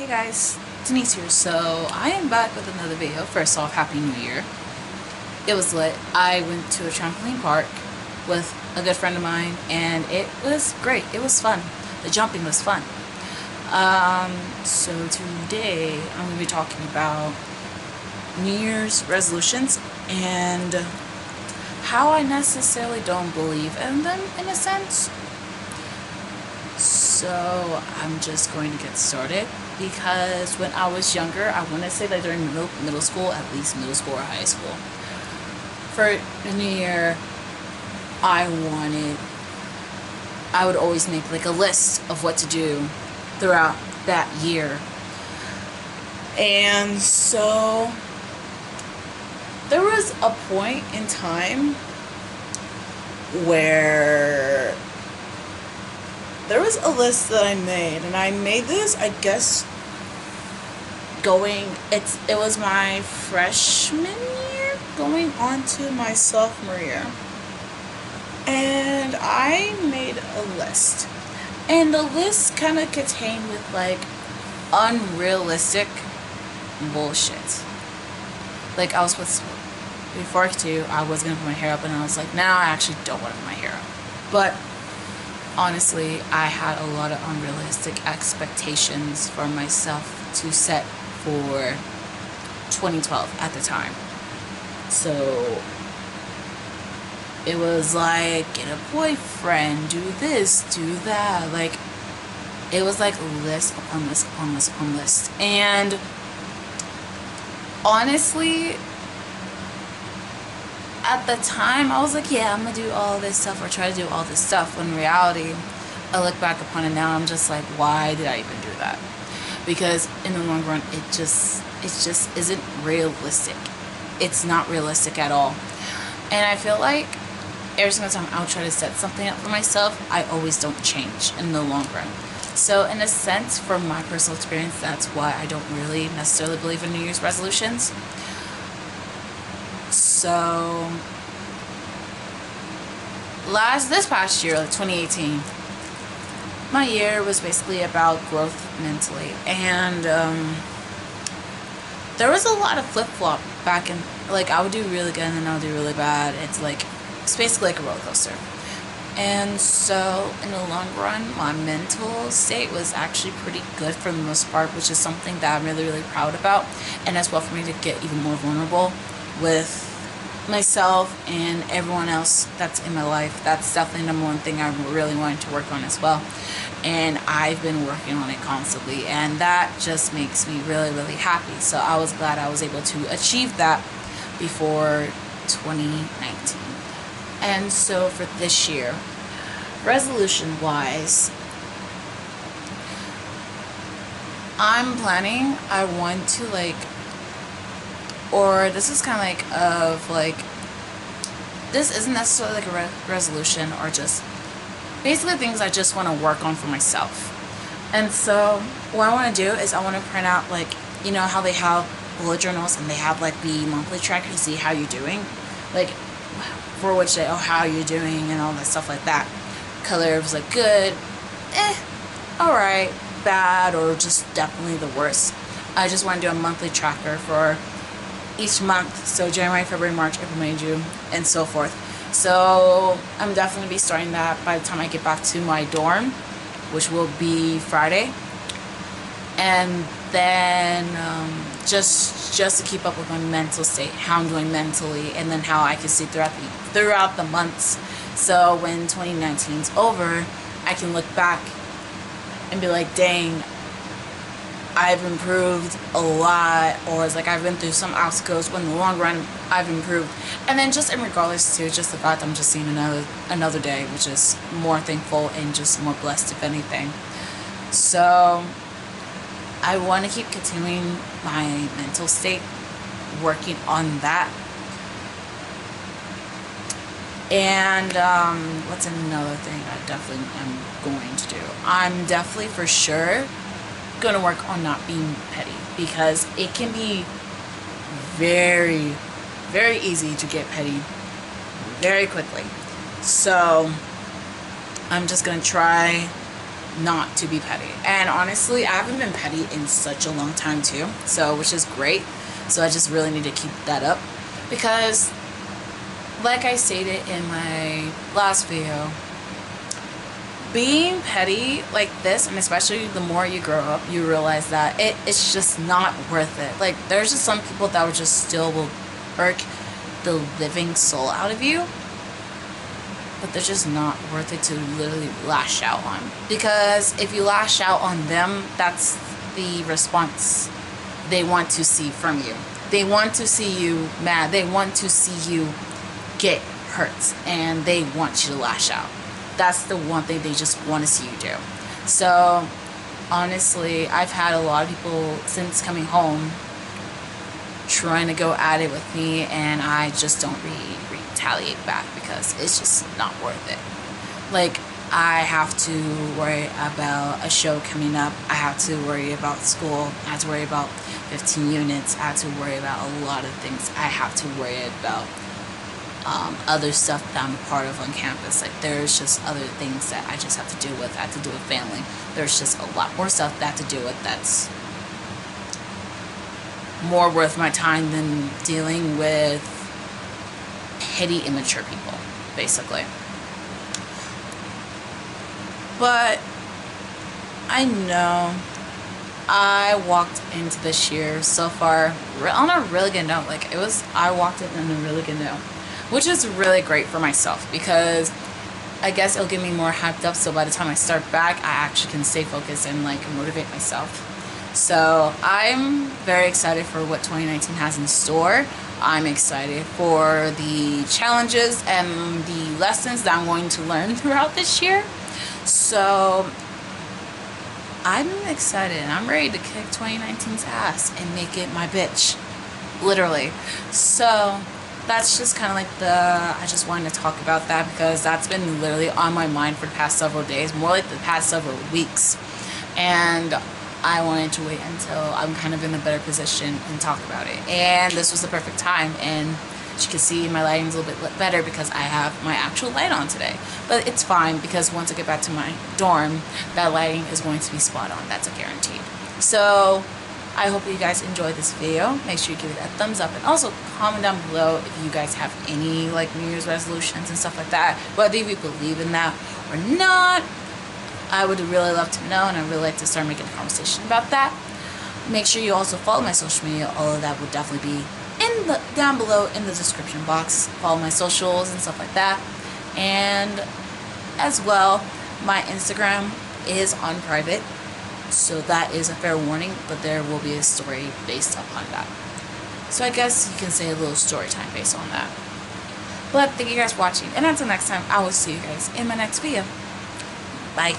Hey guys, Denise here. So I am back with another video. First off, Happy New Year. It was lit. I went to a trampoline park with a good friend of mine and it was great. It was fun. The jumping was fun. So today I'm going to be talking about New Year's resolutions and how I necessarily don't believe in them in a sense. So I'm just going to get started because when I was younger, I want to say that during middle school, at least middle school or high school, for the new year, I would always make like a list of what to do throughout that year. And so there was a point in time where there was a list that I made, and I made this, I guess, it was my freshman year going on to my sophomore year. And I made a list. And the list kind of contained with like unrealistic bullshit. Like I was supposed to, before I was going to put my hair up, and I was like, now I actually don't want to put my hair up. But honestly, I had a lot of unrealistic expectations for myself to set for 2012 at the time. So it was like, get a boyfriend, do this, do that. Like, it was like list upon list upon list upon list. And honestly, at the time, I was like, yeah, I'm gonna do all this stuff or try to do all this stuff. When in reality, I look back upon it now, I'm just like, why did I even do that? Because in the long run, it just isn't realistic. It's not realistic at all. And I feel like every single time I'll try to set something up for myself, I always don't change in the long run. So in a sense, from my personal experience, that's why I don't really necessarily believe in New Year's resolutions. So this past year, like 2018, my year was basically about growth mentally, and there was a lot of flip-flop back in, like I would do really good and then I would do really bad. It's basically like a roller coaster. And so in the long run, my mental state was actually pretty good for the most part, which is something that I'm really, really proud about. And as well for me to get even more vulnerable with myself and everyone else that's in my life. That's definitely the number one thing I'm really wanting to work on as well. And I've been working on it constantly, and that just makes me really, really happy. So I was glad I was able to achieve that before 2019. And so for this year, resolution wise, I'm planning, I want to this is kind of like this isn't necessarily like a resolution, or just basically things I just want to work on for myself. And so what I want to do is I want to print out, like, you know how they have bullet journals and they have like the monthly tracker to see how you're doing, like for which day, oh, how you're doing and all that stuff like that. Color was like good, alright, bad, or just definitely the worst. I just want to do a monthly tracker for each month, so January, February, March, April, May, June, and so forth. So I'm definitely be starting that by the time I get back to my dorm, which will be Friday. And then just to keep up with my mental state, how I'm doing mentally, and then how I can see throughout the months. So when 2019's over, I can look back and be like, dang, I've improved a lot, or it's like I've been through some obstacles, but in the long run I've improved. And then just in regards to just the fact I'm just seeing another day, which is more thankful and just more blessed, if anything. So I want to keep continuing my mental state, working on that. And what's another thing I definitely am going to do? I'm definitely for sure going to work on not being petty, because it can be very, very easy to get petty very quickly. So I'm just going to try not to be petty. And honestly, I haven't been petty in such a long time too, so which is great. So I just really need to keep that up, because like I stated in my last video, being petty like this, and especially the more you grow up, you realize that it's just not worth it. Like, there's just some people that would just still will irk the living soul out of you, but they're just not worth it to literally lash out on. Because if you lash out on them, that's the response they want to see from you. They want to see you mad. They want to see you get hurt, and they want you to lash out. That's the one thing they just want to see you do. So honestly, I've had a lot of people since coming home trying to go at it with me, and I just don't retaliate back, because it's just not worth it. Like, I have to worry about a show coming up. I have to worry about school. I have to worry about 15 units. I have to worry about a lot of things. I have to worry about other stuff that I'm a part of on campus. Like, there's just other things that I just have to deal with. I have to do with family. There's just a lot more stuff that I have to deal with that's more worth my time than dealing with petty, immature people, basically. But I know I walked into this year so far on a really good note. Like, I walked in on a really good note, which is really great for myself, because I guess it'll get me more hyped up, so by the time I start back, I actually can stay focused and like motivate myself. So I'm very excited for what 2019 has in store. I'm excited for the challenges and the lessons that I'm going to learn throughout this year. So I'm excited, and I'm ready to kick 2019's ass and make it my bitch, literally. So that's just kind of like I just wanted to talk about that, because that's been literally on my mind for the past several days, more like the past several weeks. And I wanted to wait until I'm kind of in a better position and talk about it. And this was the perfect time. And as you can see, my lighting's a little bit better because I have my actual light on today. But it's fine, because once I get back to my dorm, that lighting is going to be spot on. That's a guaranteed. So I hope you guys enjoyed this video. Make sure you give it a thumbs up, and also comment down below if you guys have any like New Year's resolutions and stuff like that, whether you believe in that or not. I would really love to know, and I'd really like to start making a conversation about that. Make sure you also follow my social media. All of that would definitely be down below in the description box. Follow my socials and stuff like that. And as well, my Instagram is on private, so that is a fair warning, but there will be a story based upon that. So I guess you can say a little story time based on that. But thank you guys for watching, and until next time, I will see you guys in my next video. Bye.